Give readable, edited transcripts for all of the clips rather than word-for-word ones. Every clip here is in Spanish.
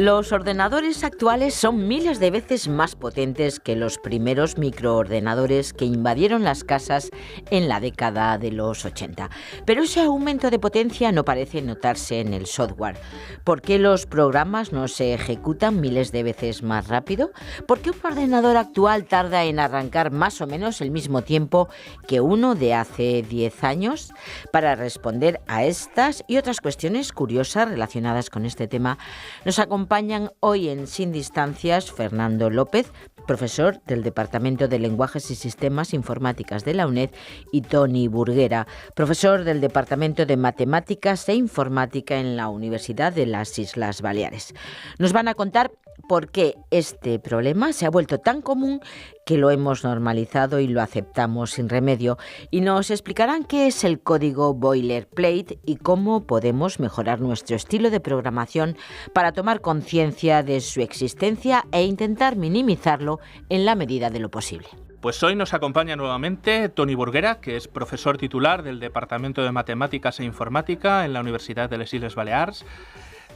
Los ordenadores actuales son miles de veces más potentes que los primeros microordenadores que invadieron las casas en la década de los 80. Pero ese aumento de potencia no parece notarse en el software. ¿Por qué los programas no se ejecutan miles de veces más rápido? ¿Por qué un ordenador actual tarda en arrancar más o menos el mismo tiempo que uno de hace 10 años? Para responder a estas y otras cuestiones curiosas relacionadas con este tema, nos acompañan hoy en Sin Distancias Fernando López, profesor del Departamento de Lenguajes y Sistemas Informáticas de la UNED, y Toni Burguera, profesor del Departamento de Matemáticas e Informática en la Universidad de las Islas Baleares. Nos van a contar por qué este problema se ha vuelto tan común que lo hemos normalizado y lo aceptamos sin remedio, y nos explicarán qué es el código boilerplate y cómo podemos mejorar nuestro estilo de programación para tomar conciencia de su existencia e intentar minimizarlo en la medida de lo posible. Pues hoy nos acompaña nuevamente Toni Burguera, que es profesor titular del Departamento de Matemáticas e Informática en la Universidad de las Islas Baleares.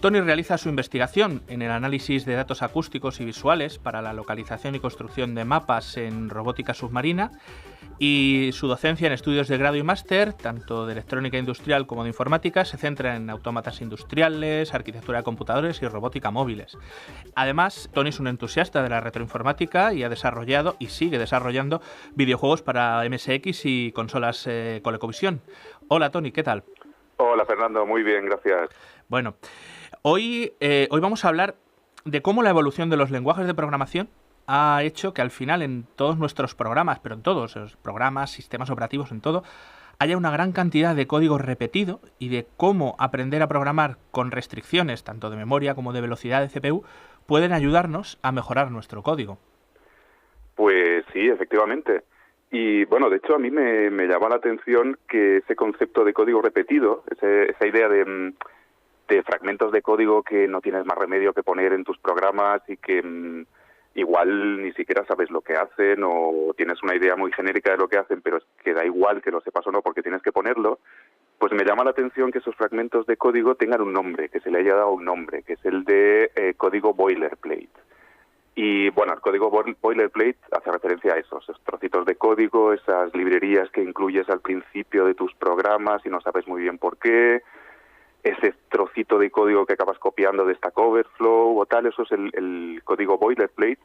Toni realiza su investigación en el análisis de datos acústicos y visuales para la localización y construcción de mapas en robótica submarina, y su docencia en estudios de grado y máster, tanto de electrónica industrial como de informática, se centra en autómatas industriales, arquitectura de computadores y robótica móviles. Además, Toni es un entusiasta de la retroinformática y ha desarrollado y sigue desarrollando videojuegos para MSX y consolas ColecoVision. Hola Toni, ¿qué tal? Hola Fernando, muy bien, gracias. Bueno, hoy vamos a hablar de cómo la evolución de los lenguajes de programación ha hecho que al final en todos nuestros programas, pero en todos los programas, sistemas operativos, en todo, haya una gran cantidad de código repetido, y de cómo aprender a programar con restricciones tanto de memoria como de velocidad de CPU pueden ayudarnos a mejorar nuestro código. Pues sí, efectivamente. Y bueno, de hecho a mí me llama la atención que ese concepto de código repetido, esa idea de fragmentos de código que no tienes más remedio que poner en tus programas y que igual ni siquiera sabes lo que hacen, o tienes una idea muy genérica de lo que hacen, pero es que da igual que lo sepas o no porque tienes que ponerlo, pues me llama la atención que esos fragmentos de código tengan un nombre, que se le haya dado un nombre, que es el de código boilerplate. Y bueno, el código boilerplate hace referencia a esos trocitos de código, esas librerías que incluyes al principio de tus programas y no sabes muy bien por qué, ese trocito de código que acabas copiando de Stack Overflow o tal, eso es el código boilerplate.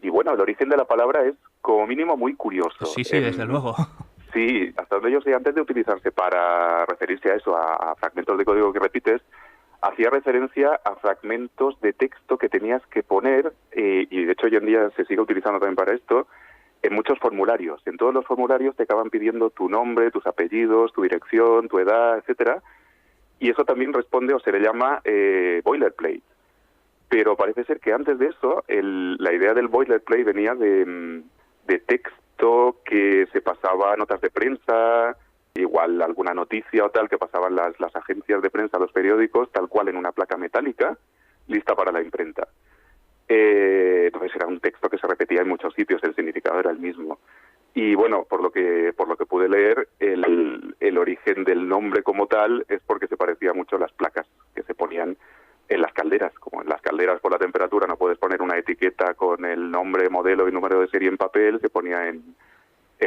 Y bueno, el origen de la palabra es como mínimo muy curioso. Sí, desde luego. Sí, hasta donde yo sé, antes de utilizarse para referirse a eso, a fragmentos de código que repites, hacía referencia a fragmentos de texto que tenías que poner, y de hecho hoy en día se sigue utilizando también para esto, en muchos formularios. En todos los formularios te acaban pidiendo tu nombre, tus apellidos, tu dirección, tu edad, etcétera. Y eso también responde o se le llama boilerplate. Pero parece ser que antes de eso, la idea del boilerplate venía de texto que se pasaba a notas de prensa, igual alguna noticia o tal que pasaban las agencias de prensa, los periódicos, tal cual en una placa metálica, lista para la imprenta. Entonces era un texto que se repetía en muchos sitios, el significado era el mismo. Y bueno, por lo que pude leer, el origen del nombre como tal es porque se parecía mucho a las placas que se ponían en las calderas. Como en las calderas por la temperatura no puedes poner una etiqueta con el nombre, modelo y número de serie en papel, se ponía en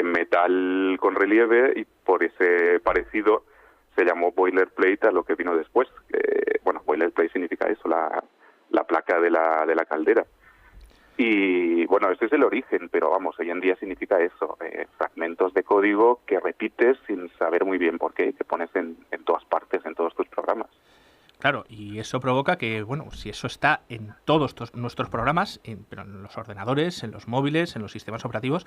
metal con relieve, y por ese parecido se llamó boilerplate a lo que vino después. Bueno, boilerplate significa eso, la placa de la caldera. Y bueno, ese es el origen, pero vamos, hoy en día significa eso, fragmentos de código que repites sin saber muy bien por qué, que pones en todas partes, en todos tus programas. Claro, y eso provoca que, bueno, si eso está en todos nuestros programas, pero en los ordenadores, en los móviles, en los sistemas operativos,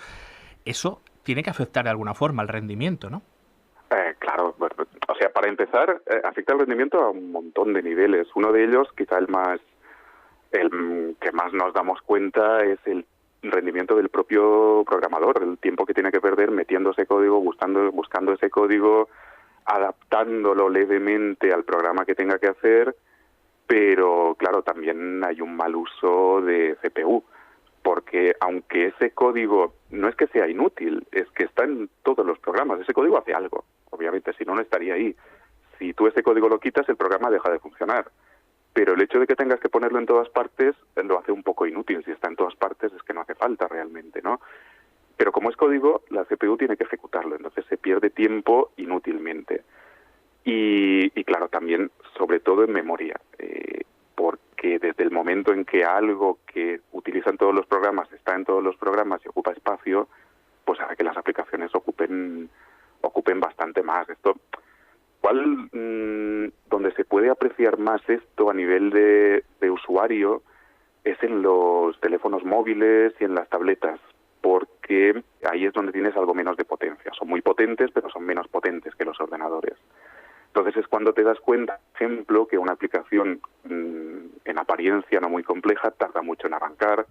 eso tiene que afectar de alguna forma al rendimiento, ¿no? Claro, bueno, o sea, para empezar, afecta el rendimiento a un montón de niveles. Uno de ellos, quizá el que más nos damos cuenta, es el rendimiento del propio programador, el tiempo que tiene que perder metiendo ese código, buscando ese código, adaptándolo levemente al programa que tenga que hacer. Pero claro, también hay un mal uso de CPU, porque aunque ese código no es que sea inútil, es que está en todos los programas, ese código hace algo, obviamente, si no, no estaría ahí. Si tú ese código lo quitas, el programa deja de funcionar. pero el hecho de que tengas que ponerlo en todas partes lo hace un poco inútil. Si está en todas partes es que no hace falta realmente, ¿no? Pero como es código, la CPU tiene que ejecutarlo, entonces se pierde tiempo inútilmente. Y claro, también, sobre todo en memoria, porque desde el momento en que algo que utilizan todos los programas está en todos los programas y ocupa espacio, pues hace que las aplicaciones ocupen bastante más. Esto, donde se puede apreciar más esto a nivel de usuario es en los teléfonos móviles y en las tabletas, porque ahí es donde tienes algo menos de potencia. Son muy potentes, pero son menos potentes que los ordenadores. Entonces es cuando te das cuenta, por ejemplo, que una aplicación en apariencia no muy compleja tarda mucho en arrancar,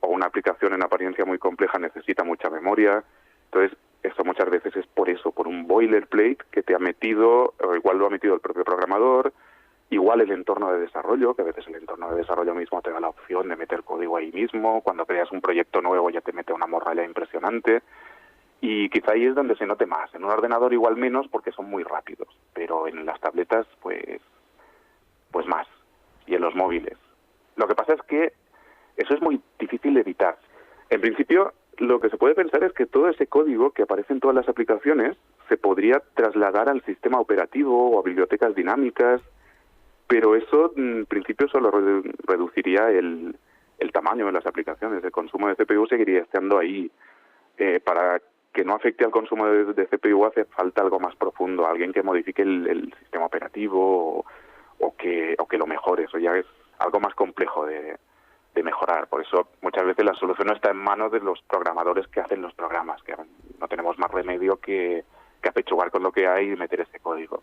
o una aplicación en apariencia muy compleja necesita mucha memoria. Entonces, esto muchas veces es por eso, por un boilerplate que te ha metido, o igual lo ha metido el propio programador, igual el entorno de desarrollo, que a veces el entorno de desarrollo mismo te da la opción de meter código ahí mismo, cuando creas un proyecto nuevo ya te mete una morralla impresionante, y quizá ahí es donde se note más. En un ordenador igual menos porque son muy rápidos, pero en las tabletas pues más, y en los móviles. Lo que pasa es que eso es muy difícil de evitar. En principio, lo que se puede pensar es que todo ese código que aparece en todas las aplicaciones se podría trasladar al sistema operativo o a bibliotecas dinámicas, pero eso en principio solo reduciría el tamaño de las aplicaciones. El consumo de CPU seguiría estando ahí. Para que no afecte al consumo de CPU hace falta algo más profundo, alguien que modifique el sistema operativo o que lo mejore. Eso ya es algo más complejo de mejorar. Por eso muchas veces la solución no está en manos de los programadores que hacen los programas, que no tenemos más remedio que apechugar con lo que hay y meter ese código.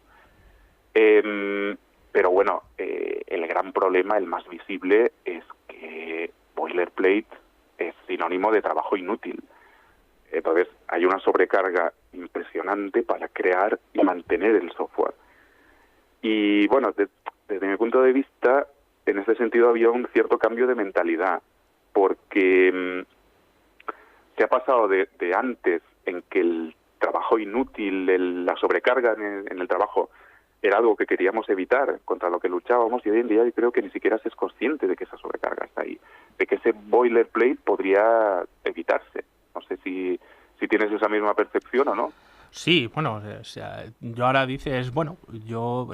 Pero bueno, el gran problema, el más visible, es que boilerplate es sinónimo de trabajo inútil. Entonces hay una sobrecarga impresionante para crear y mantener el software. Y bueno, desde mi punto de vista, en ese sentido había un cierto cambio de mentalidad, porque se ha pasado de antes en que el trabajo inútil, la sobrecarga en el trabajo era algo que queríamos evitar, contra lo que luchábamos, y hoy en día yo creo que ni siquiera se es consciente de que esa sobrecarga está ahí, de que ese boilerplate podría evitarse. No sé si tienes esa misma percepción o no. Sí, bueno, o sea, yo ahora dices, bueno,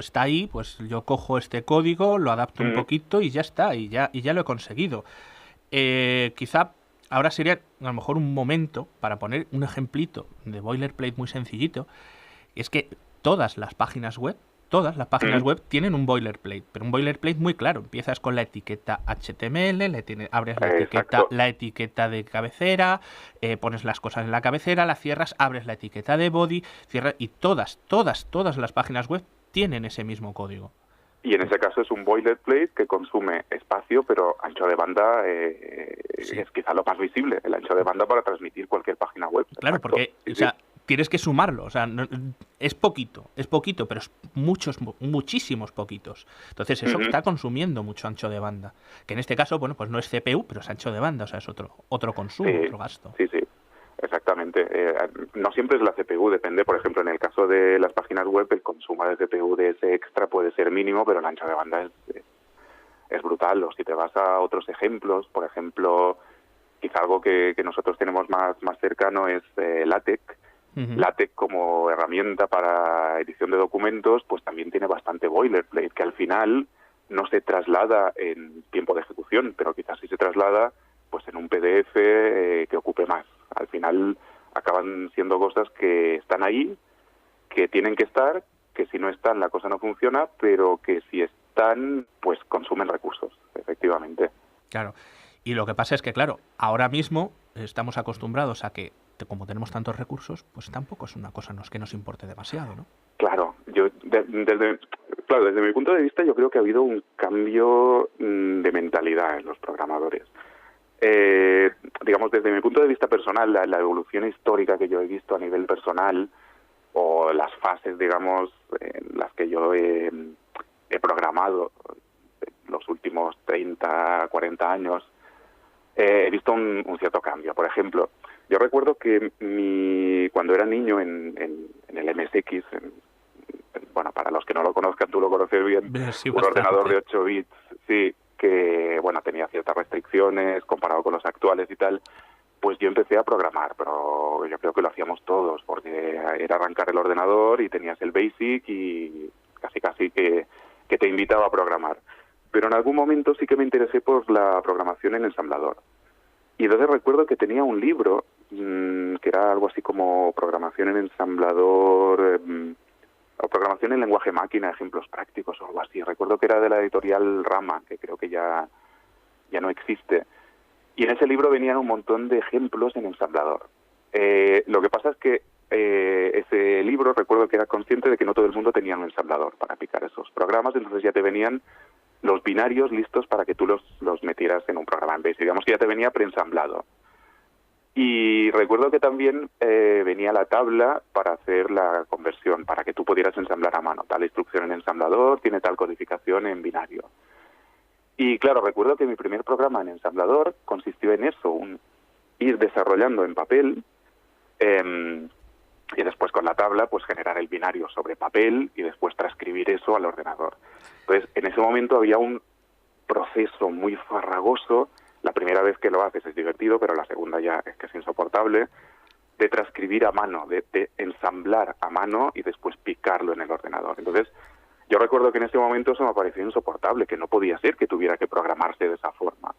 está ahí, pues yo cojo este código, lo adapto un poquito y ya está, y ya lo he conseguido. Quizá ahora sería a lo mejor un momento para poner un ejemplito de boilerplate muy sencillito. Es que todas las páginas web tienen un boilerplate, pero un boilerplate muy claro. Empiezas con la etiqueta HTML, abres la etiqueta de cabecera, pones las cosas en la cabecera, la cierras, abres la etiqueta de body, cierras, y todas las páginas web tienen ese mismo código. Y en ese caso es un boilerplate que consume espacio, pero ancho de banda Sí. es quizá lo más visible, el ancho de banda para transmitir cualquier página web. Claro, Exacto. porque Sí, o sea, tienes que sumarlo, o sea, es poquito, pero es muchísimos poquitos. Entonces eso está consumiendo mucho ancho de banda, que en este caso, bueno, pues no es CPU, pero es ancho de banda, o sea, es otro consumo, otro gasto. Sí, exactamente. No siempre es la CPU, depende. Por ejemplo, en el caso de las páginas web, el consumo de CPU de ese extra puede ser mínimo, pero el ancho de banda es brutal. O si te vas a otros ejemplos, por ejemplo, quizá algo que nosotros tenemos más cercano es LaTeX. LaTeX como herramienta para edición de documentos, pues también tiene bastante boilerplate, que al final no se traslada en tiempo de ejecución, pero quizás sí se traslada pues en un PDF que ocupe más. Al final acaban siendo cosas que están ahí, que tienen que estar, que si no están la cosa no funciona, pero que si están, pues consumen recursos, efectivamente. Claro. Y lo que pasa es que, claro, ahora mismo estamos acostumbrados a que, como tenemos tantos recursos, pues tampoco es una cosa que nos importe demasiado, ¿no? Claro, desde mi punto de vista yo creo que ha habido un cambio de mentalidad en los programadores. Digamos, desde mi punto de vista personal, la evolución histórica que yo he visto a nivel personal, o las fases, digamos, en las que yo he programado los últimos 30, 40 años, he visto un cierto cambio. Por ejemplo, yo recuerdo que cuando era niño en el MSX, bueno, para los que no lo conozcan, tú lo conoces bien, Sí, un ordenador de 8 bits, sí, que, bueno, tenía ciertas restricciones comparado con los actuales y tal. Pues yo empecé a programar, pero yo creo que lo hacíamos todos, porque era arrancar el ordenador y tenías el BASIC y casi que te invitaba a programar. Pero en algún momento sí que me interesé por la programación en ensamblador. Y entonces recuerdo que tenía un libro que era algo así como programación en ensamblador, o programación en lenguaje máquina, ejemplos prácticos o algo así. Recuerdo que era de la editorial Rama, que creo que ya no existe. Y en ese libro venían un montón de ejemplos en ensamblador. Lo que pasa es que ese libro, recuerdo que era consciente de que no todo el mundo tenía un ensamblador para aplicar esos programas, entonces ya te venían los binarios listos para que tú los metieras en un programa en Basic. Digamos que ya te venía preensamblado. Y recuerdo que también venía la tabla para hacer la conversión, para que tú pudieras ensamblar a mano. Tal instrucción en ensamblador tiene tal codificación en binario. Y claro, recuerdo que mi primer programa en ensamblador consistió en eso, ir desarrollando en papel y después con la tabla pues generar el binario sobre papel y después transcribir eso al ordenador. Entonces, en ese momento había un proceso muy farragoso. La primera vez que lo haces es divertido, pero la segunda ya es que es insoportable, de transcribir a mano, de ensamblar a mano y después picarlo en el ordenador. Entonces, yo recuerdo que en ese momento eso me pareció insoportable, que no podía ser que tuviera que programarse de esa forma.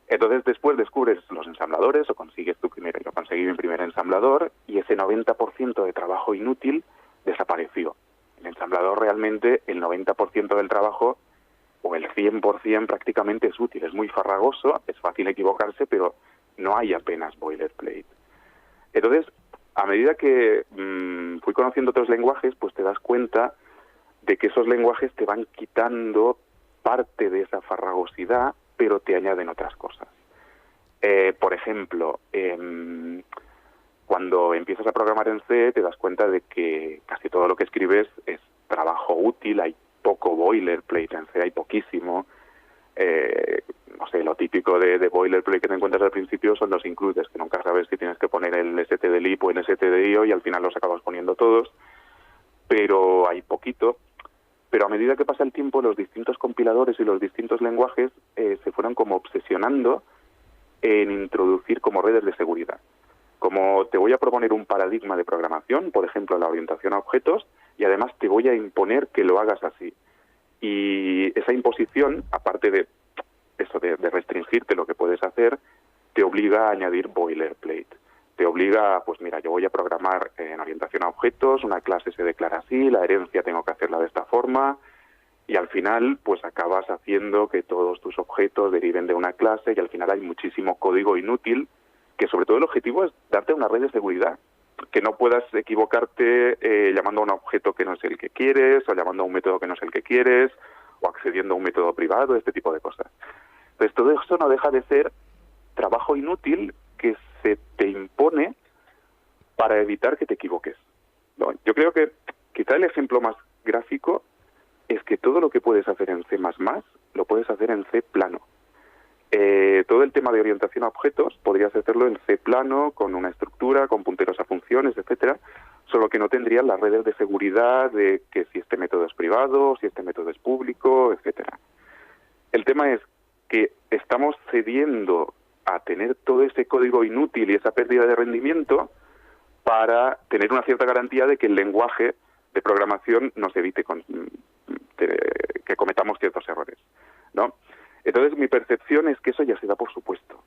Entonces después descubres los ensambladores o consigues tu primero. Yo conseguí mi primer ensamblador y ese 90% de trabajo inútil desapareció. El ensamblador realmente, el 90% del trabajo, o el 100% prácticamente es útil. Es muy farragoso, es fácil equivocarse, pero no hay apenas boilerplate. Entonces, a medida que fui conociendo otros lenguajes, pues te das cuenta de que esos lenguajes te van quitando parte de esa farragosidad, pero te añaden otras cosas. Por ejemplo, cuando empiezas a programar en C, te das cuenta de que casi todo lo que escribes es trabajo útil, hay poco boilerplate en C, hay poquísimo. No sé, lo típico de boilerplate que te encuentras al principio son los includes, que nunca sabes si tienes que poner el stdlib o el stdio y al final los acabas poniendo todos, pero hay poquito. Pero a medida que pasa el tiempo, los distintos compiladores y los distintos lenguajes se fueron como obsesionando en introducir como redes de seguridad. Como te voy a proponer un paradigma de programación, por ejemplo, la orientación a objetos, y además te voy a imponer que lo hagas así. Y esa imposición, aparte de eso de restringirte lo que puedes hacer, te obliga a añadir boilerplate. Te obliga, pues mira, yo voy a programar en orientación a objetos, una clase se declara así, la herencia tengo que hacerla de esta forma, y al final pues acabas haciendo que todos tus objetos deriven de una clase y al final hay muchísimo código inútil, que sobre todo el objetivo es darte una red de seguridad, que no puedas equivocarte llamando a un objeto que no es el que quieres, o llamando a un método que no es el que quieres, o accediendo a un método privado, este tipo de cosas. Entonces todo eso no deja de ser trabajo inútil que se te impone para evitar que te equivoques. ¿No? Yo creo que quizá el ejemplo más gráfico es que todo lo que puedes hacer en C++ lo puedes hacer en C plano. Todo el tema de orientación a objetos podrías hacerlo en C plano, con una estructura, con punteros a funciones, etcétera, solo que no tendrías las redes de seguridad de que si este método es privado, si este método es público, etcétera. El tema es que estamos cediendo a tener todo ese código inútil y esa pérdida de rendimiento para tener una cierta garantía de que el lenguaje de programación nos evite que cometamos ciertos errores, ¿no? Entonces mi percepción es que eso ya se da por supuesto.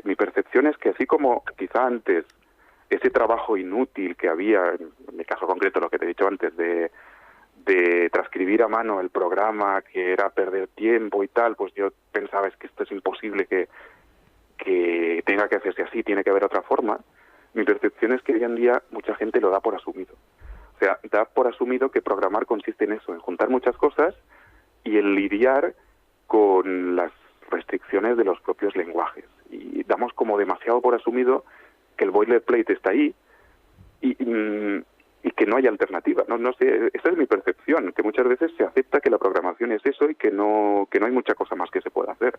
Mi percepción es que así como quizá antes ese trabajo inútil que había, en mi caso concreto lo que te he dicho antes, de transcribir a mano el programa, que era perder tiempo y tal, pues yo pensaba es que esto es imposible que tenga que hacerse así, tiene que haber otra forma. Mi percepción es que hoy en día mucha gente lo da por asumido. O sea, da por asumido que programar consiste en eso, en juntar muchas cosas y en lidiar con las restricciones de los propios lenguajes. Y damos como demasiado por asumido que el boilerplate está ahí y que no hay alternativa. No sé, esa es mi percepción, que muchas veces se acepta que la programación es eso y que no hay mucha cosa más que se pueda hacer.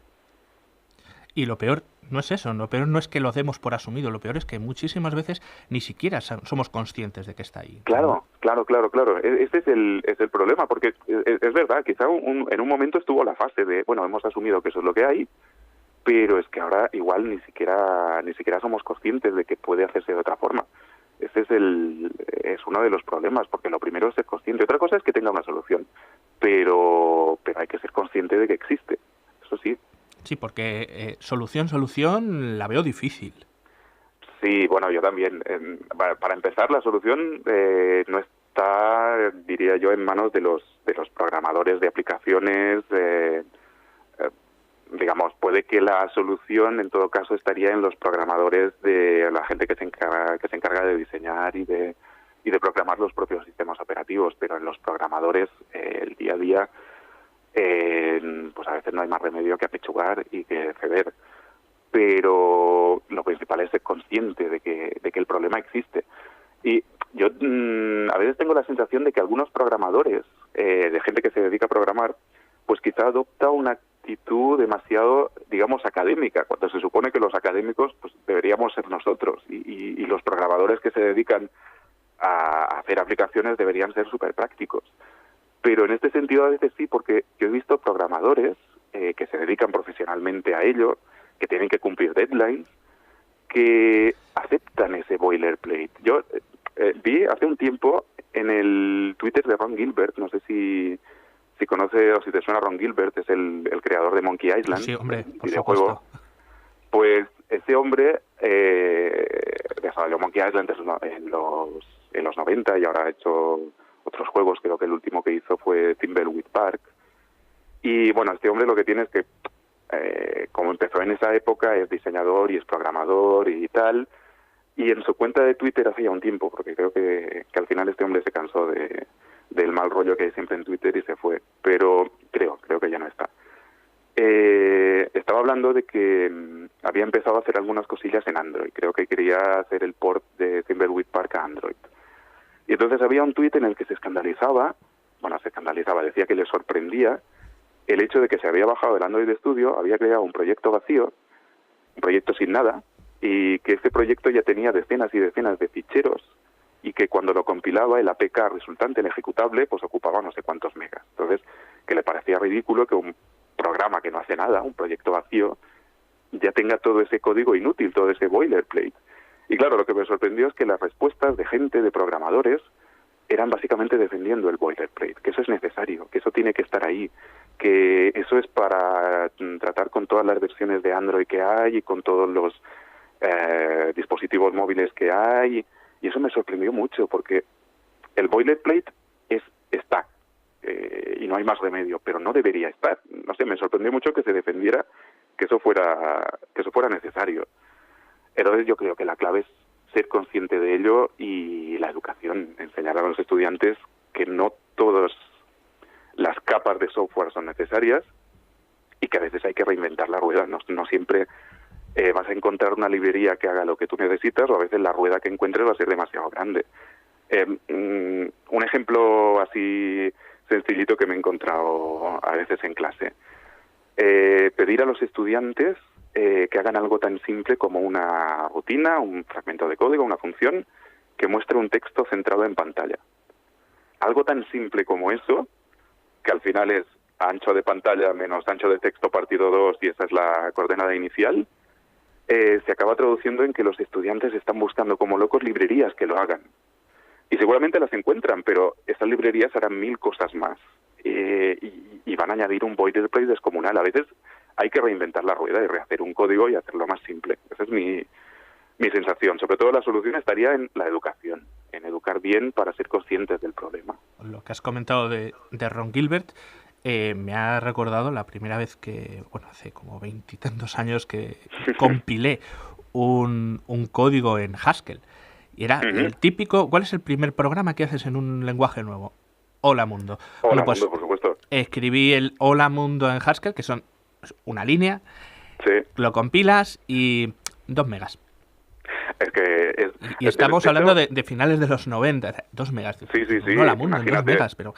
Y lo peor no es eso, lo peor no es que lo demos por asumido, lo peor es que muchísimas veces ni siquiera somos conscientes de que está ahí. Claro. Este es el problema, porque es verdad, quizá en un momento estuvo la fase de, bueno, hemos asumido que eso es lo que hay, pero es que ahora igual ni siquiera somos conscientes de que puede hacerse de otra forma. Ese es uno de los problemas, porque lo primero es ser consciente. Otra cosa es que tenga una solución, pero hay que ser consciente de que existe. Eso sí. Sí, porque solución la veo difícil. Sí, bueno, yo también. Para empezar, la solución no está, diría yo, en manos de los programadores de aplicaciones. Digamos, puede que la solución, en todo caso, estaría en los programadores, de la gente que se encarga de diseñar y de programar los propios sistemas operativos, pero en los programadores, el día a día, pues a veces no hay más remedio que apechugar y que ceder. Pero lo principal es ser consciente de que el problema existe. Y yo a veces tengo la sensación de que algunos programadores, de gente que se dedica a programar, pues quizá adopta una actitud demasiado, digamos, académica, cuando se supone que los académicos pues deberíamos ser nosotros, y los programadores que se dedican a hacer aplicaciones deberían ser súper prácticos. Pero en este sentido a veces sí, porque yo he visto programadores que se dedican profesionalmente a ello, que tienen que cumplir deadlines, que aceptan ese boilerplate. Yo vi hace un tiempo en el Twitter de Ron Gilbert, no sé si conoce o si te suena Ron Gilbert, es el creador de Monkey Island, sí, hombre, por videojuego. Supuesto. Pues ese hombre desarrolló Monkey Island en los 90 y ahora ha hecho otros juegos. Creo que el último que hizo fue Thimbleweed Park. Y bueno, este hombre lo que tiene es que, como empezó en esa época, es diseñador y es programador y tal, y en su cuenta de Twitter hace ya un tiempo, porque creo que al final este hombre se cansó del mal rollo que hay siempre en Twitter y se fue, pero creo que ya no está. Estaba hablando de que había empezado a hacer algunas cosillas en Android. Creo que quería hacer el port de Thimbleweed Park a Android. Y entonces había un tuit en el que se escandalizaba, decía que le sorprendía el hecho de que se había bajado el Android Studio, había creado un proyecto vacío, un proyecto sin nada, y que este proyecto ya tenía decenas y decenas de ficheros, y que cuando lo compilaba el APK resultante, el ejecutable, pues ocupaba no sé cuántos megas. Entonces, que le parecía ridículo que un programa que no hace nada, un proyecto vacío, ya tenga todo ese código inútil, todo ese boilerplate. Y claro, lo que me sorprendió es que las respuestas de gente, de programadores, eran básicamente defendiendo el boilerplate, que eso es necesario, que eso tiene que estar ahí, que eso es para tratar con todas las versiones de Android que hay y con todos los dispositivos móviles que hay. Y eso me sorprendió mucho, porque el boilerplate está, y no hay más remedio, pero no debería estar. No sé, me sorprendió mucho que se defendiera que eso fuera necesario. Entonces yo creo que la clave es ser consciente de ello y la educación, enseñar a los estudiantes que no todas las capas de software son necesarias y que a veces hay que reinventar la rueda. No siempre vas a encontrar una librería que haga lo que tú necesitas, o a veces la rueda que encuentres va a ser demasiado grande. Un ejemplo así sencillito que me he encontrado a veces en clase. Pedir a los estudiantes que hagan algo tan simple como una rutina, un fragmento de código, una función que muestre un texto centrado en pantalla. Algo tan simple como eso, que al final es ancho de pantalla menos ancho de texto partido 2 y esa es la coordenada inicial, se acaba traduciendo en que los estudiantes están buscando como locos librerías que lo hagan. Y seguramente las encuentran, pero esas librerías harán 1000 cosas más y van a añadir un boilerplate descomunal. A veces hay que reinventar la rueda y rehacer un código y hacerlo más simple. Esa es mi sensación. Sobre todo la solución estaría en la educación, en educar bien para ser conscientes del problema. Lo que has comentado de Ron Gilbert me ha recordado la primera vez que, hace como 20 y tantos años que compilé un código en Haskell. Y era el típico. ¿Cuál es el primer programa que haces en un lenguaje nuevo? Hola Mundo. Hola Mundo, por supuesto. Escribí el Hola Mundo en Haskell, que son una línea, sí. Lo compilas y 2 megas. Es que y estamos hablando de finales de los 90, 2 megas. Sí. Hola Mundo, en 2 imagínate. megas, pero...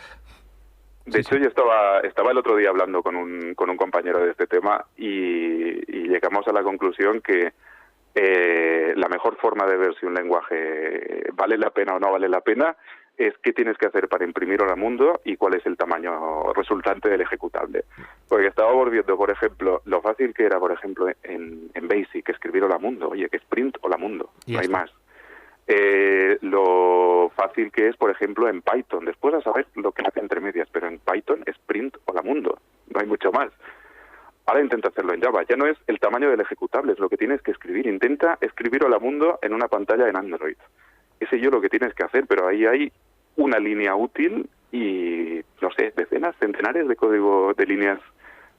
De hecho, yo estaba el otro día hablando con un compañero de este tema y llegamos a la conclusión que la mejor forma de ver si un lenguaje vale la pena o no vale la pena es qué tienes que hacer para imprimir al mundo y cuál es el tamaño resultante del ejecutable. Porque estábamos viendo, por ejemplo, lo fácil que era, por ejemplo, en Basic escribir hola mundo. Oye, que es print hola mundo, no hay más. Lo fácil que es, por ejemplo, en Python. Después a saber lo que hace entre medias, pero en Python es print hola mundo, no hay mucho más. Ahora intenta hacerlo en Java. Ya no es el tamaño del ejecutable, es lo que tienes que escribir. Intenta escribir hola mundo en una pantalla en Android. Ese yo lo que tienes que hacer, pero ahí hay una línea útil y, no sé, decenas, centenares de código de líneas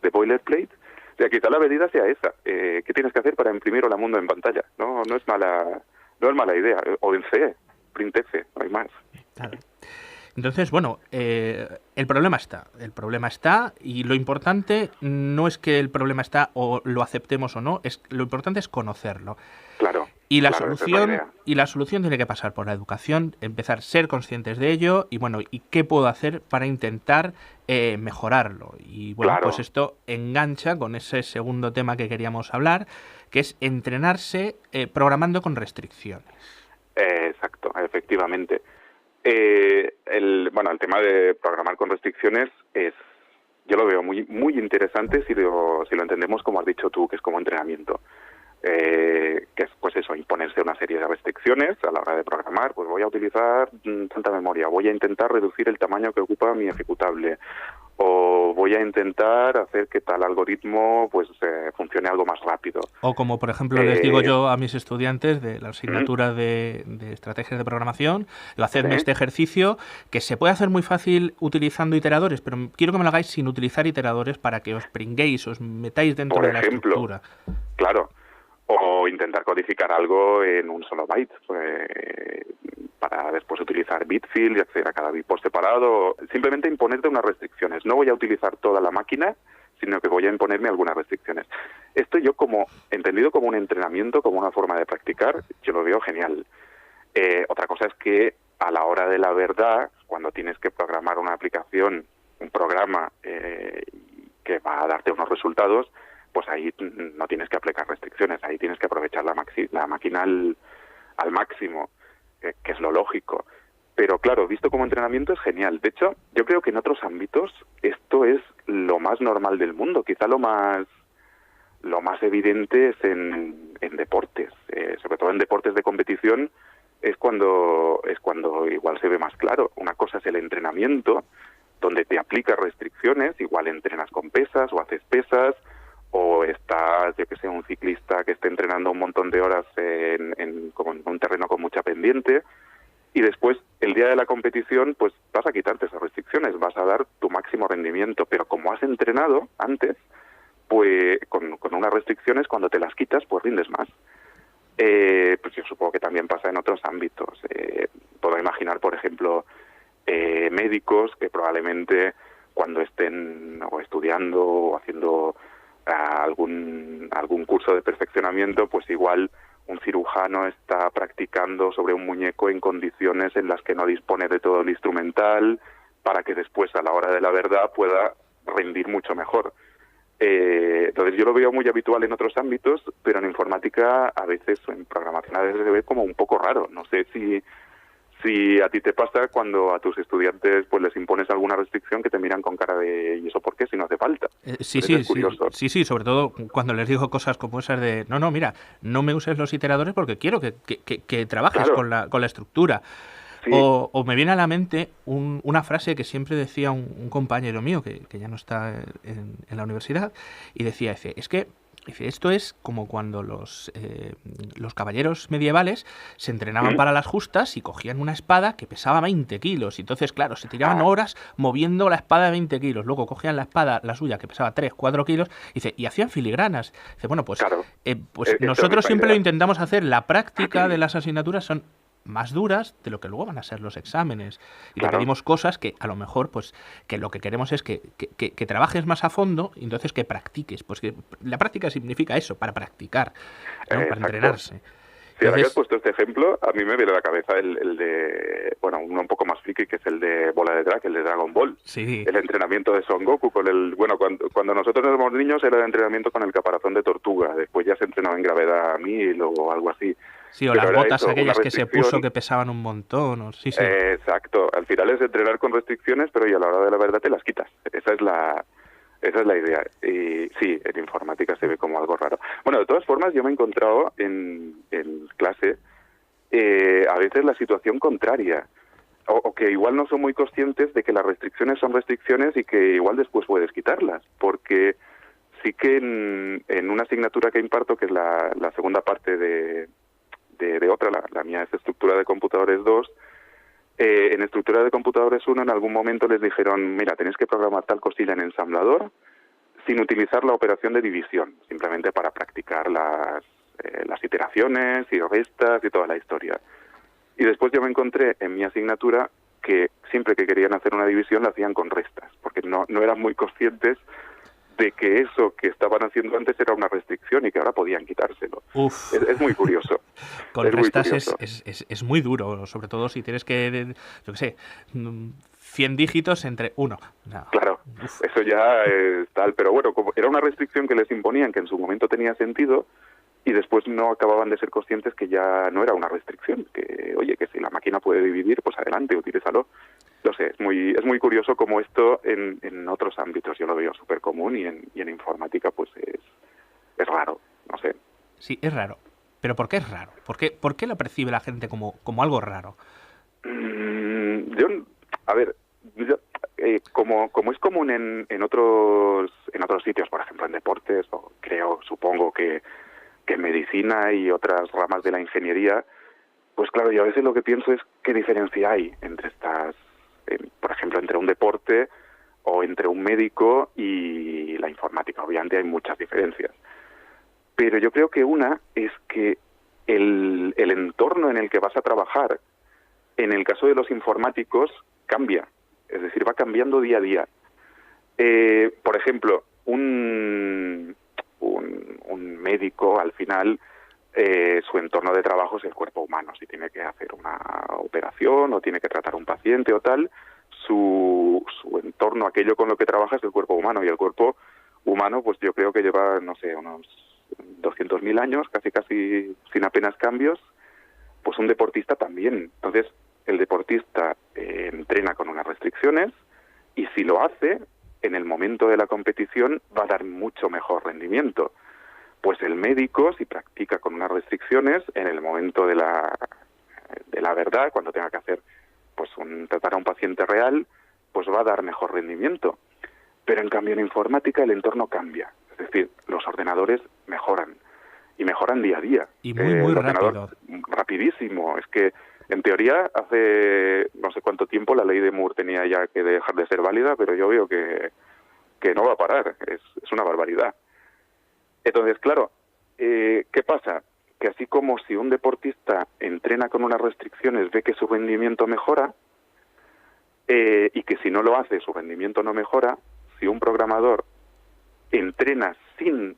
de boilerplate. O sea, quizá la medida sea esa. ¿Qué tienes que hacer para imprimir hola mundo en pantalla? No es mala idea. O en C, printf, no hay más. Claro. Entonces, bueno, el problema está y lo importante no es que el problema está o lo aceptemos o no, lo importante es conocerlo. Claro. Y la claro, solución tiene que pasar por la educación, empezar a ser conscientes de ello y bueno, y qué puedo hacer para intentar mejorarlo. Y bueno, claro. Pues esto engancha con ese segundo tema que queríamos hablar, que es entrenarse programando con restricciones. Exacto, efectivamente. El tema de programar con restricciones yo lo veo muy muy interesante si lo entendemos como has dicho tú, que es como entrenamiento. Que es pues eso, imponerse una serie de restricciones a la hora de programar. Pues voy a utilizar tanta memoria, voy a intentar reducir el tamaño que ocupa mi ejecutable, o voy a intentar hacer que tal algoritmo pues funcione algo más rápido. O como por ejemplo les digo yo a mis estudiantes de la asignatura de estrategias de programación, hacedme este ejercicio que se puede hacer muy fácil utilizando iteradores, pero quiero que me lo hagáis sin utilizar iteradores para que os pringuéis, os metáis dentro de la estructura. Claro. O intentar codificar algo en un solo byte, para después utilizar bitfill y acceder a cada bit por separado. Simplemente imponerte unas restricciones. No voy a utilizar toda la máquina, sino que voy a imponerme algunas restricciones. Esto yo entendido como un entrenamiento, como una forma de practicar, yo lo veo genial. Otra cosa es que a la hora de la verdad, cuando tienes que programar una aplicación, un programa que va a darte unos resultados, pues ahí no tienes que aplicar restricciones, ahí tienes que aprovechar la máquina al máximo, que es lo lógico. Pero claro, visto como entrenamiento es genial. De hecho, yo creo que en otros ámbitos esto es lo más normal del mundo. Quizá lo más evidente es en deportes, sobre todo en deportes de competición es cuando igual se ve más claro. Una cosa es el entrenamiento, donde te aplicas restricciones, igual entrenas con pesas o haces pesas, o estás, yo que sé, un ciclista que esté entrenando un montón de horas en un terreno con mucha pendiente, y después, el día de la competición, pues vas a quitarte esas restricciones, vas a dar tu máximo rendimiento, pero como has entrenado antes, pues con unas restricciones, cuando te las quitas, pues rindes más. Pues yo supongo que también pasa en otros ámbitos. Puedo imaginar, por ejemplo, médicos que probablemente cuando estén o estudiando o haciendo algún curso de perfeccionamiento, pues igual un cirujano está practicando sobre un muñeco en condiciones en las que no dispone de todo el instrumental para que después a la hora de la verdad pueda rendir mucho mejor. Entonces yo lo veo muy habitual en otros ámbitos, pero en informática a veces, en programación a veces se ve como un poco raro. No sé si a ti te pasa cuando a tus estudiantes pues les impones alguna restricción que te miran con cara de ¿y eso por qué si no hace falta? Sí, sobre todo cuando les digo cosas como esas de no, mira, no me uses los iteradores porque quiero que trabajes con la estructura. Sí. O me viene a la mente una frase que siempre decía un compañero mío que ya no está en la universidad, y decía, es que esto es como cuando los caballeros medievales se entrenaban para las justas y cogían una espada que pesaba 20 kilos. Y entonces, claro, se tiraban horas moviendo la espada de 20 kilos. Luego cogían la espada, la suya, que pesaba 3, 4 kilos, y hacían filigranas. Dice, bueno, pues, claro. Nosotros siempre lo intentamos hacer. La práctica de las asignaturas son más duras de lo que luego van a ser los exámenes, y te pedimos cosas que a lo mejor pues que lo que queremos es que trabajes más a fondo, y entonces que practiques, pues que la práctica significa eso, para practicar, ¿no? Para entrenarse. Sí, ahora que has puesto este ejemplo, a mí me viene a la cabeza el de, bueno, uno un poco más friki, que es el de Bola de Drag, el de Dragon Ball. Sí. El entrenamiento de Son Goku con el, bueno, cuando nosotros éramos niños era el entrenamiento con el caparazón de tortuga, después ya se entrenaba en gravedad 1000 o algo así. Sí, o Pero las era botas eso, aquellas una que se puso que pesaban un montón. Sí, sí. Exacto, al final es entrenar con restricciones, pero y a la hora de la verdad te las quitas. Esa es la idea. Y sí, en informática se ve como algo raro. Bueno, de todas formas, yo me he encontrado en clase a veces la situación contraria, o que igual no son muy conscientes de que las restricciones son restricciones y que igual después puedes quitarlas, porque sí que en una asignatura que imparto, que es la segunda parte de otra, la mía es Estructura de Computadores 2, en Estructura de Computadores 1 en algún momento les dijeron, mira, tenéis que programar tal cosilla en ensamblador sin utilizar la operación de división, simplemente para practicar las iteraciones y restas y toda la historia. Y después yo me encontré en mi asignatura que siempre que querían hacer una división la hacían con restas, porque no eran muy conscientes de que eso que estaban haciendo antes era una restricción y que ahora podían quitárselo. Uf. Es muy curioso. Con restas es muy duro, sobre todo si tienes que, yo qué sé, 100 dígitos entre 1. No. Claro, Uf. eso ya es tal, pero bueno, como era una restricción que les imponían, que en su momento tenía sentido, y después no acababan de ser conscientes que ya no era una restricción, que oye, que si la máquina puede dividir, pues adelante, utilízalo. No sé, es muy curioso como esto en otros ámbitos yo lo veo súper común y en informática pues es raro, no sé. Sí, es raro. ¿Pero por qué es raro? ¿Por qué lo percibe la gente como algo raro? Como es común en otros sitios, por ejemplo en deportes, o supongo que en medicina y otras ramas de la ingeniería, pues claro, yo a veces lo que pienso es qué diferencia hay entre por ejemplo, entre un deporte o entre un médico y la informática. Obviamente hay muchas diferencias. Pero yo creo que una es que el entorno en el que vas a trabajar, en el caso de los informáticos, cambia. Es decir, va cambiando día a día. Por ejemplo, un médico, al final, su entorno de trabajo es el cuerpo humano. Si tiene que hacer una operación o tiene que tratar a un paciente o tal, su entorno, aquello con lo que trabaja, es el cuerpo humano. Y el cuerpo humano, pues yo creo que lleva, no sé, unos 200.000 años, casi sin apenas cambios. Pues un deportista también. Entonces, el deportista entrena con unas restricciones y si lo hace, en el momento de la competición va a dar mucho mejor rendimiento. Pues el médico, si practica con unas restricciones, en el momento de la verdad, cuando tenga que hacer pues tratar a un paciente real, pues va a dar mejor rendimiento. Pero en cambio en informática el entorno cambia. Es decir, los ordenadores mejoran. Y mejoran día a día. Y muy rápido. Rapidísimo. Es que, en teoría, hace no sé cuánto tiempo la ley de Moore tenía ya que dejar de ser válida, pero yo veo que no va a parar. Es una barbaridad. Entonces, claro, ¿qué pasa? Que así como si un deportista entrena con unas restricciones, ve que su rendimiento mejora, y que si no lo hace, su rendimiento no mejora, si un programador entrena sin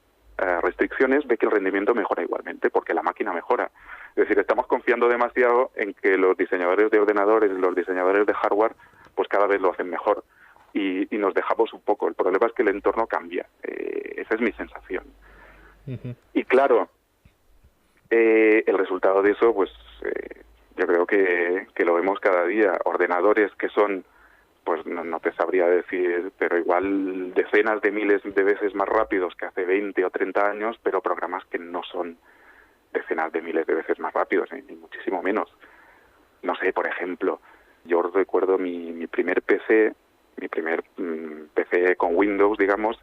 restricciones, ve que el rendimiento mejora igualmente, porque la máquina mejora. Es decir, estamos confiando demasiado en que los diseñadores de ordenadores, los diseñadores de hardware, pues cada vez lo hacen mejor. Y nos dejamos un poco. El problema es que el entorno cambia. Esa es mi sensación. Uh-huh. Y claro, el resultado de eso, pues yo creo que lo vemos cada día. Ordenadores que son, pues no te sabría decir, pero igual decenas de miles de veces más rápidos que hace 20 o 30 años, pero programas que no son decenas de miles de veces más rápidos, ni muchísimo menos. No sé, por ejemplo, yo recuerdo mi primer PC, PC con Windows, digamos,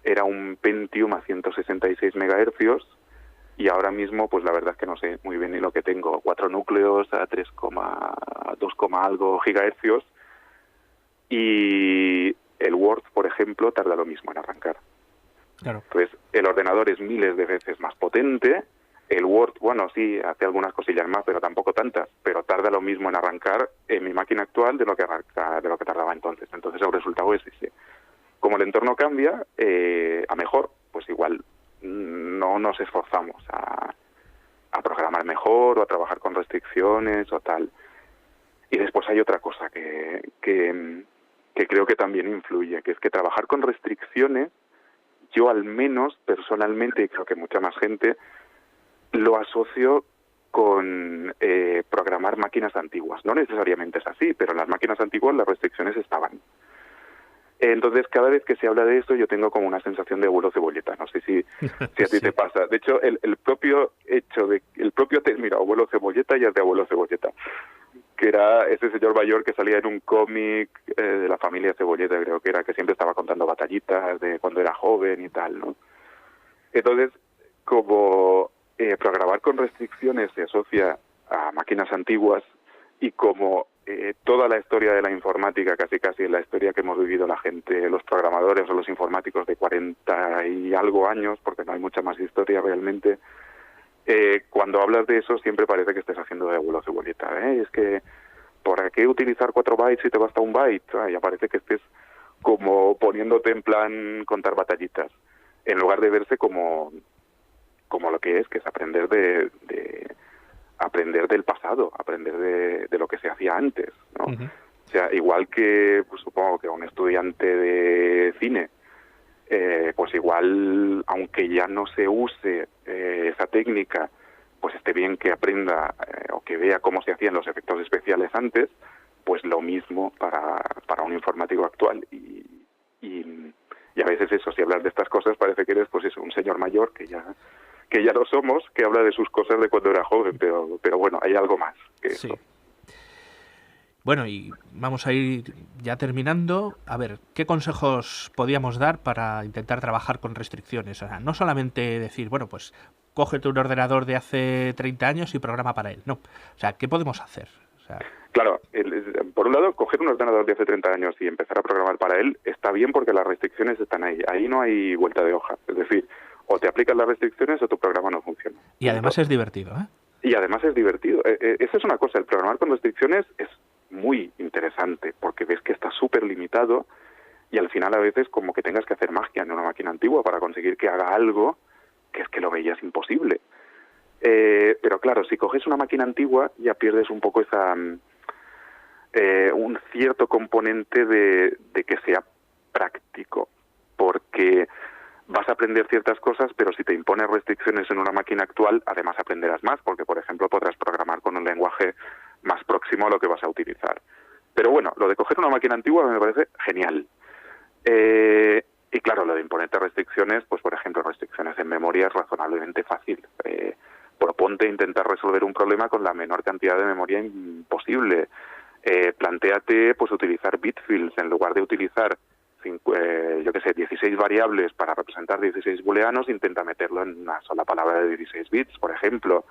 era un Pentium a 166 MHz y ahora mismo, pues la verdad es que no sé muy bien ni lo que tengo. 4 núcleos a 2, algo GHz. Y el Word, por ejemplo, tarda lo mismo en arrancar. Claro. Entonces, el ordenador es miles de veces más potente. El Word, bueno, sí, hace algunas cosillas más, pero tampoco tantas. Pero tarda lo mismo en arrancar en mi máquina actual de lo que tardaba entonces. Entonces, el resultado es ese. Como el entorno cambia, a mejor, pues igual no nos esforzamos a programar mejor o a trabajar con restricciones o tal. Y después hay otra cosa que creo que también influye, que es que trabajar con restricciones, yo al menos personalmente, y creo que mucha más gente, lo asocio con programar máquinas antiguas. No necesariamente es así, pero en las máquinas antiguas las restricciones estaban. Entonces, cada vez que se habla de eso, yo tengo como una sensación de abuelo cebolleta. No sé si a ti Sí. te pasa. De hecho, el propio hecho de... Mira, abuelo cebolleta ya es de abuelo cebolleta, que era ese señor mayor que salía en un cómic de la familia Cebolleta, creo que era, que siempre estaba contando batallitas de cuando era joven y tal, ¿no? Entonces, como programar con restricciones se asocia a máquinas antiguas y como toda la historia de la informática, casi la historia que hemos vivido la gente, los programadores o los informáticos de 40 y algo años, porque no hay mucha más historia realmente, cuando hablas de eso siempre parece que estés haciendo de abuelo cebolleta. Es que, ¿por qué utilizar 4 bytes si te basta un byte? Ya parece que estés como poniéndote en plan contar batallitas, en lugar de verse como lo que es aprender aprender del pasado, aprender de lo que se hacía antes, ¿no? Ujú. O sea, igual que, pues supongo que un estudiante de cine, pues igual, aunque ya no se use esa técnica, pues esté bien que aprenda o que vea cómo se hacían los efectos especiales antes, pues lo mismo para un informático actual. Y a veces eso, si hablas de estas cosas, parece que eres pues eso, un señor mayor que ya lo somos, que habla de sus cosas de cuando era joven, pero bueno, hay algo más que Sí. eso. Bueno, y vamos a ir ya terminando. A ver, ¿qué consejos podíamos dar para intentar trabajar con restricciones? O sea, no solamente decir, bueno, pues cógete un ordenador de hace 30 años y programa para él. No. O sea, ¿qué podemos hacer? O sea, Claro, por un lado, coger un ordenador de hace 30 años y empezar a programar para él está bien porque las restricciones están ahí. Ahí no hay vuelta de hoja. Es decir, o te aplicas las restricciones o tu programa no funciona. y además es divertido, ¿eh? Y además es divertido. Esa es una cosa, el programar con restricciones es muy interesante porque ves que está súper limitado y al final a veces como que tengas que hacer magia en una máquina antigua para conseguir que haga algo que es que lo veías imposible. Pero claro, si coges una máquina antigua ya pierdes un poco un cierto componente de que sea práctico, porque vas a aprender ciertas cosas, pero si te impones restricciones en una máquina actual, además aprenderás más, porque, por ejemplo, podrás programar con un lenguaje más próximo a lo que vas a utilizar. Pero bueno, lo de coger una máquina antigua me parece genial. Y claro, lo de imponerte restricciones, pues por ejemplo, restricciones en memoria es razonablemente fácil. Proponte intentar resolver un problema con la menor cantidad de memoria posible. Plantéate pues utilizar bitfields en lugar de utilizar 16 variables para representar 16 booleanos, intenta meterlo en una sola palabra de 16 bits, por ejemplo.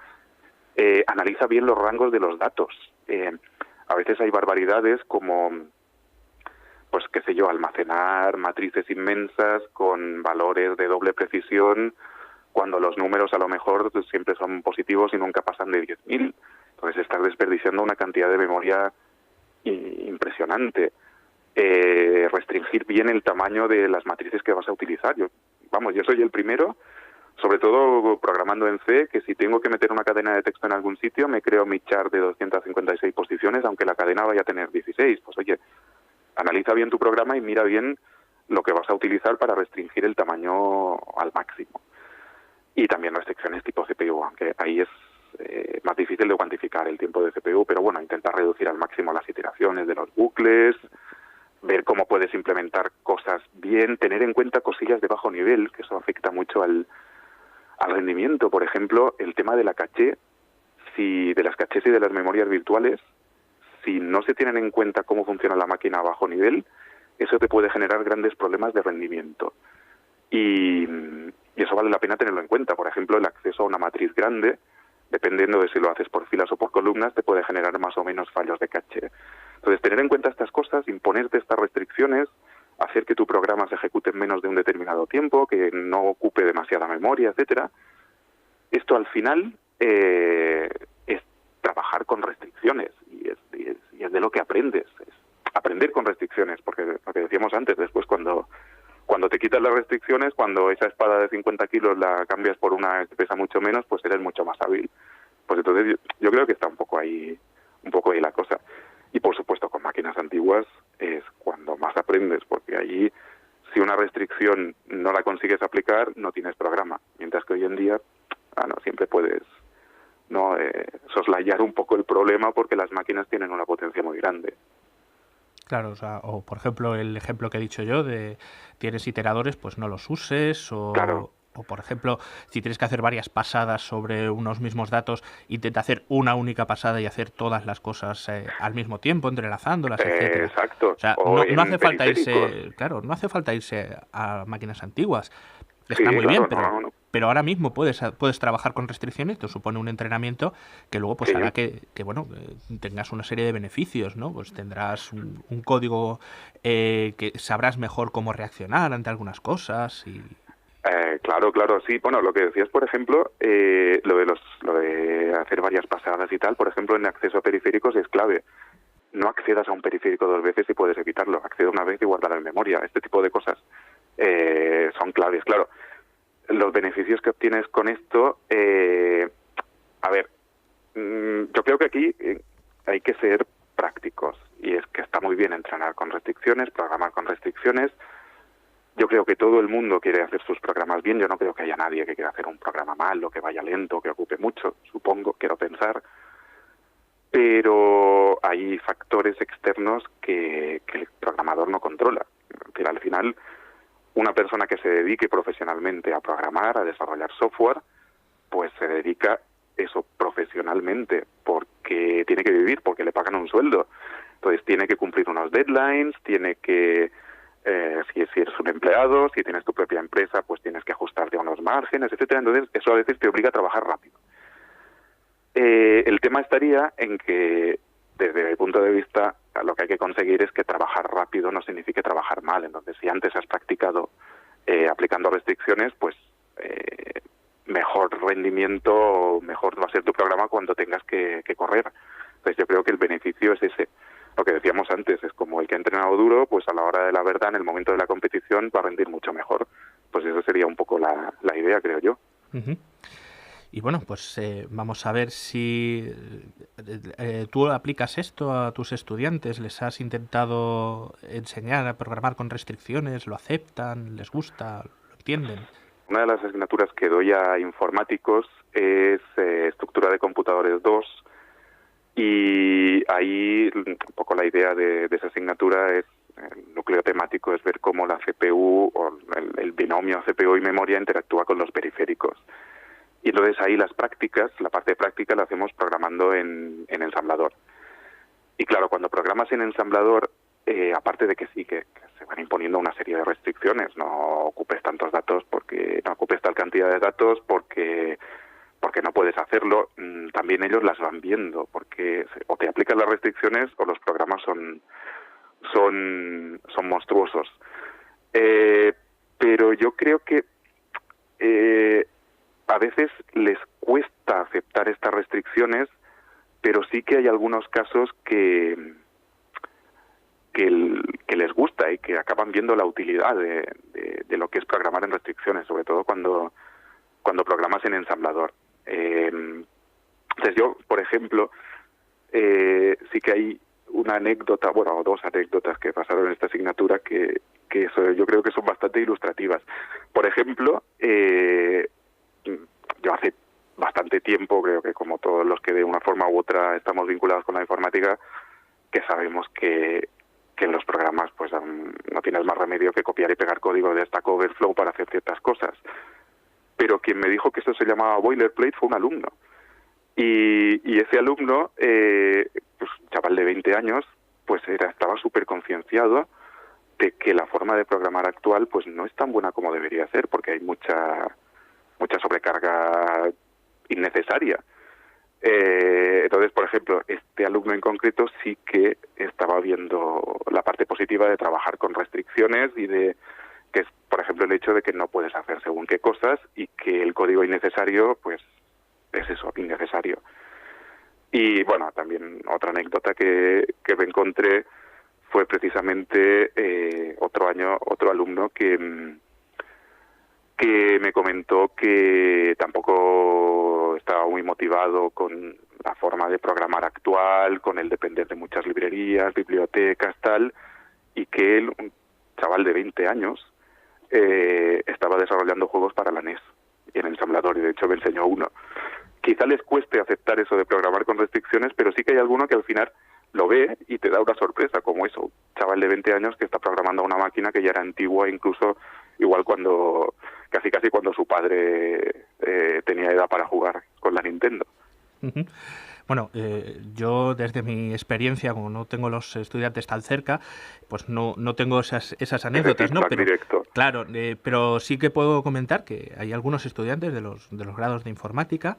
Analiza bien los rangos de los datos. A veces hay barbaridades como, pues qué sé yo, almacenar matrices inmensas con valores de doble precisión, cuando los números a lo mejor siempre son positivos y nunca pasan de 10.000. Entonces estás desperdiciando una cantidad de memoria impresionante. Restringir bien el tamaño de las matrices que vas a utilizar. Yo soy el primero, sobre todo programando en C, que si tengo que meter una cadena de texto en algún sitio, me creo mi char de 256 posiciones, aunque la cadena vaya a tener 16. Pues oye, analiza bien tu programa y mira bien lo que vas a utilizar para restringir el tamaño al máximo. Y también restricciones tipo CPU, aunque ahí es más difícil de cuantificar el tiempo de CPU, pero bueno, intentar reducir al máximo las iteraciones de los bucles, ver cómo puedes implementar cosas bien, tener en cuenta cosillas de bajo nivel, que eso afecta mucho al rendimiento. Por ejemplo, el tema de la caché, de las cachés y de las memorias virtuales, si no se tienen en cuenta cómo funciona la máquina a bajo nivel, eso te puede generar grandes problemas de rendimiento. Y eso vale la pena tenerlo en cuenta. Por ejemplo, el acceso a una matriz grande, dependiendo de si lo haces por filas o por columnas, te puede generar más o menos fallos de caché. Entonces, tener en cuenta estas cosas, imponerte estas restricciones, hacer que tu programa se ejecute en menos de un determinado tiempo, que no ocupe demasiada memoria, etcétera. Esto al final es trabajar con restricciones y es de lo que aprendes. Es aprender con restricciones, porque lo que decíamos antes, después cuando te quitas las restricciones, cuando esa espada de 50 kilos la cambias por una que pesa mucho menos, pues eres mucho más hábil. Pues entonces yo creo que está un poco ahí la cosa. Y por supuesto con máquinas antiguas es cuando más aprendes, porque allí si una restricción no la consigues aplicar, no tienes programa. Mientras que hoy en día, siempre puedes soslayar un poco el problema porque las máquinas tienen una potencia muy grande. Claro, o por ejemplo el ejemplo que he dicho yo de tienes iteradores, pues no los uses, Claro. O por ejemplo, si tienes que hacer varias pasadas sobre unos mismos datos, intenta hacer una única pasada y hacer todas las cosas al mismo tiempo, entrelazándolas, etcétera. Exacto. O sea, no hace falta irse, claro, no hace falta irse a máquinas antiguas. Está muy bien, pero ahora mismo puedes trabajar con restricciones, te supone un entrenamiento que luego pues hará que tengas una serie de beneficios, ¿no? Pues tendrás un código que sabrás mejor cómo reaccionar ante algunas cosas y... Claro, sí. Bueno, lo que decías, por ejemplo, lo de hacer varias pasadas y tal, por ejemplo, en acceso a periféricos es clave. No accedas a un periférico 2 veces y puedes evitarlo. Accede una vez y guárdalo en memoria. Este tipo de cosas son claves. Claro, los beneficios que obtienes con esto, yo creo que aquí hay que ser prácticos. Y es que está muy bien entrenar con restricciones, programar con restricciones. Yo creo que todo el mundo quiere hacer sus programas bien. Yo no creo que haya nadie que quiera hacer un programa mal o que vaya lento, que ocupe mucho, supongo, quiero pensar. Pero hay factores externos que el programador no controla. Que al final, una persona que se dedique profesionalmente a programar, a desarrollar software, pues se dedica eso profesionalmente porque tiene que vivir, porque le pagan un sueldo. Entonces tiene que cumplir unos deadlines, tiene que... si eres un empleado, si tienes tu propia empresa, pues tienes que ajustarte a unos márgenes, etcétera. Entonces, eso a veces te obliga a trabajar rápido. El tema estaría en que, desde mi punto de vista, lo que hay que conseguir es que trabajar rápido no signifique trabajar mal. Entonces, si antes has practicado aplicando restricciones, pues mejor rendimiento, mejor va a ser tu programa cuando tengas que correr. Entonces, yo creo que el beneficio es ese. Lo que decíamos antes, es como el que ha entrenado duro, pues a la hora de la verdad, en el momento de la competición, va a rendir mucho mejor. Pues eso sería un poco la idea, creo yo. Uh-huh. Y bueno, pues vamos a ver si tú aplicas esto a tus estudiantes, les has intentado enseñar a programar con restricciones, lo aceptan, les gusta, lo entienden. Una de las asignaturas que doy a informáticos es estructura de computadores 2. Y ahí un poco la idea de esa asignatura es, el núcleo temático es ver cómo la CPU o el binomio CPU y memoria interactúa con los periféricos. Y entonces ahí la parte práctica la hacemos programando en ensamblador. Y claro, cuando programas en ensamblador, aparte de que sí, que se van imponiendo una serie de restricciones, no ocupes tantos datos, porque no ocupes tal cantidad de datos, porque no puedes hacerlo, también ellos las van viendo, porque o te aplican las restricciones o los programas son monstruosos. Pero yo creo que a veces les cuesta aceptar estas restricciones, pero sí que hay algunos casos que les gusta y que acaban viendo la utilidad de lo que es programar en restricciones, sobre todo cuando programas en ensamblador. Entonces yo, por ejemplo, sí que hay una anécdota, bueno, dos anécdotas que pasaron en esta asignatura que eso, yo creo que son bastante ilustrativas. Por ejemplo, yo hace bastante tiempo, creo que como todos los que de una forma u otra estamos vinculados con la informática, que sabemos que en los programas pues no tienes más remedio que copiar y pegar código de Stack Overflow para hacer ciertas cosas. Pero quien me dijo que eso se llamaba boilerplate fue un alumno. Y ese alumno, pues chaval de 20 años, pues estaba súper concienciado de que la forma de programar actual pues no es tan buena como debería ser, porque hay mucha sobrecarga innecesaria. Entonces, por ejemplo, este alumno en concreto sí que estaba viendo la parte positiva de trabajar con restricciones y de que es, por ejemplo, el hecho de que no puedes hacer según qué cosas y que el código innecesario, pues, es eso, innecesario. Y, bueno, también otra anécdota que me encontré fue precisamente otro alumno que me comentó que tampoco pero estaba muy motivado con la forma de programar actual, con el depender de muchas librerías, bibliotecas, tal, y que él, un chaval de 20 años, estaba desarrollando juegos para la NES y el ensamblador, y de hecho me enseñó uno. Quizá les cueste aceptar eso de programar con restricciones, pero sí que hay alguno que al final lo ve y te da una sorpresa, como eso, un chaval de 20 años que está programando una máquina que ya era antigua, incluso igual cuando, casi cuando su padre tenía edad para jugar con la Nintendo. Uh-huh. Bueno, yo desde mi experiencia, como no tengo los estudiantes tan cerca, pues no tengo esas anécdotas, ¿no? Pero, directo. Claro, pero sí que puedo comentar que hay algunos estudiantes de los grados de informática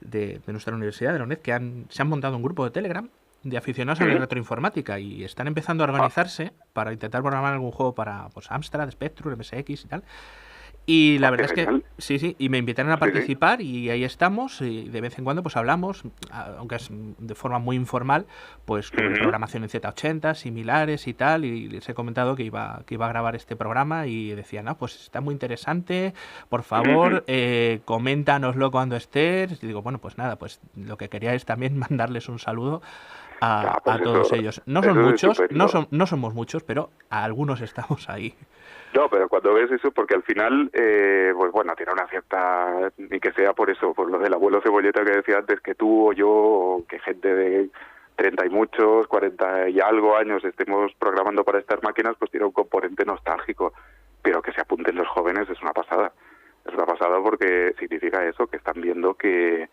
de nuestra universidad, de la UNED, que se han montado un grupo de Telegram de aficionados a la retroinformática y están empezando a organizarse para intentar programar algún juego para pues Amstrad, Spectrum, MSX y tal. Y la verdad es que sí, y me invitaron a participar y ahí estamos, y de vez en cuando pues hablamos, aunque es de forma muy informal, pues sobre programación en Z80, similares y tal, y les he comentado que iba a grabar este programa y decían, no, pues está muy interesante, por favor, coméntanoslo cuando estés. Y digo, bueno, pues nada, pues lo que quería es también mandarles un saludo a todos ellos. No son muchos, no somos muchos, pero a algunos estamos ahí. No, pero cuando ves eso, porque al final, pues bueno, tiene una cierta, ni que sea por eso, por lo del abuelo Cebolleta que decía antes, que tú o yo, o que gente de 30 y muchos, 40 y algo años estemos programando para estas máquinas, pues tiene un componente nostálgico, pero que se apunten los jóvenes es una pasada. Es una pasada porque significa eso, que están viendo que,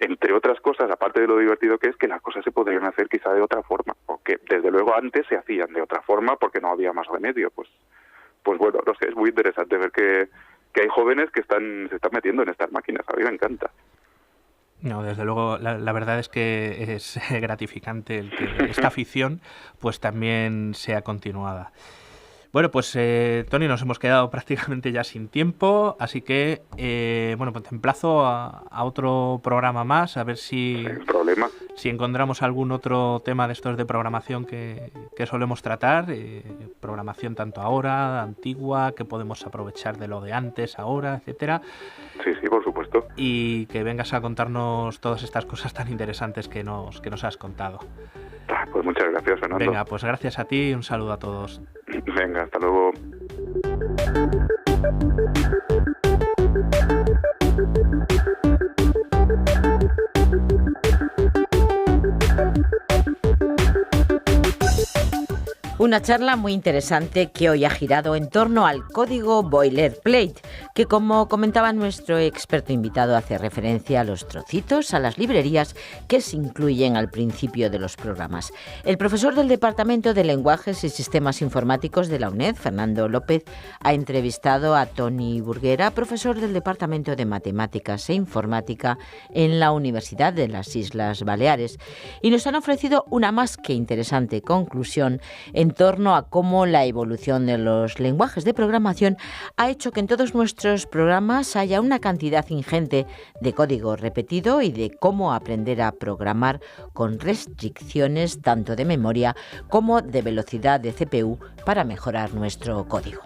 entre otras cosas, aparte de lo divertido que es, que las cosas se podrían hacer quizá de otra forma, o que desde luego antes se hacían de otra forma porque no había más remedio, pues bueno, no sé, es muy interesante ver que hay jóvenes que se están metiendo en estas máquinas. A mí me encanta. No, desde luego, la verdad es que es gratificante el que esta afición pues también sea continuada. Bueno, pues Tony, nos hemos quedado prácticamente ya sin tiempo, así que bueno, pues te emplazo a otro programa más, a ver si encontramos algún otro tema de estos de programación que solemos tratar, programación tanto ahora, antigua, que podemos aprovechar de lo de antes, ahora, etcétera. Sí, por supuesto. Y que vengas a contarnos todas estas cosas tan interesantes que nos has contado. Pues muchas gracias, Fernando. Venga, pues gracias a ti y un saludo a todos. Venga, hasta luego. Una charla muy interesante que hoy ha girado en torno al código boilerplate, que, como comentaba nuestro experto invitado, hace referencia a los trocitos, a las librerías que se incluyen al principio de los programas. El profesor del Departamento de Lenguajes y Sistemas Informáticos de la UNED, Fernando López, ha entrevistado a Toni Burguera, profesor del Departamento de Matemáticas e Informática en la Universidad de las Islas Baleares, y nos han ofrecido una más que interesante conclusión en torno a cómo la evolución de los lenguajes de programación ha hecho que en todos nuestros programas haya una cantidad ingente de código repetido y de cómo aprender a programar con restricciones tanto de memoria como de velocidad de CPU para mejorar nuestro código.